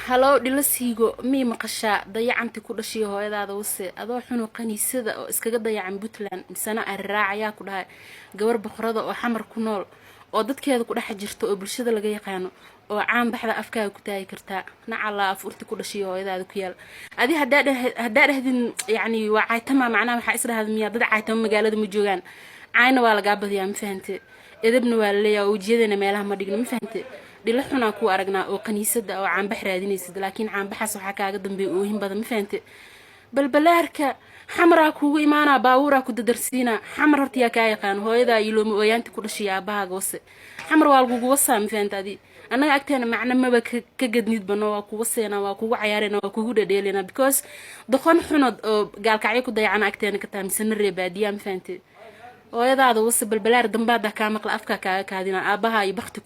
هلو دلسيجو مي مقشا ضيعنتي كل شيء هو هذا وسي أضو حنو قنيسة أو إسكجا ضيعن بوتلان سنة الراعية كلها جوار بخرادة أو حمر كنول أو ضد كذا كل حجرته أو بالشدة اللي جاي قانو أو عام بحذا أفكار كتاي كرتا نعلا أفورت كل شيء هو هذا كيال هذه هدار هذين يعني وعيتما معنا محاسر هذا مياه ضد عيتما مجال مجوجان عين ولا قابض يا مفهمتي إذا بنوا اللي وجدنا مالها ما دقنا مفهمتي دي حنا ku aragnaa oo kaniisada oo aan bax raadinaysid laakiin aan baxas waxa kaaga dambeey oo hin badan ma fahanti balbalaarka xamra kugu imaana baawura ku dadarsiina xamar hortiya ka yaqaan hooyada ilo mooyaanti ku dhashay aabahaaga wase xamar waa lagu wasaa ma fahantadi anaga agteena macna maba ka gadnid bano waa ku waseena waa kugu cayaareena waa kugu dhadheelena because doqon xunod oo gaalkacyo ku dayacana agteena ka taamisan reebaadiya ma fahanti hooyadaada wase balbalaar dambaada ka maqla afka kaaga kaadina aabaha iyo baqti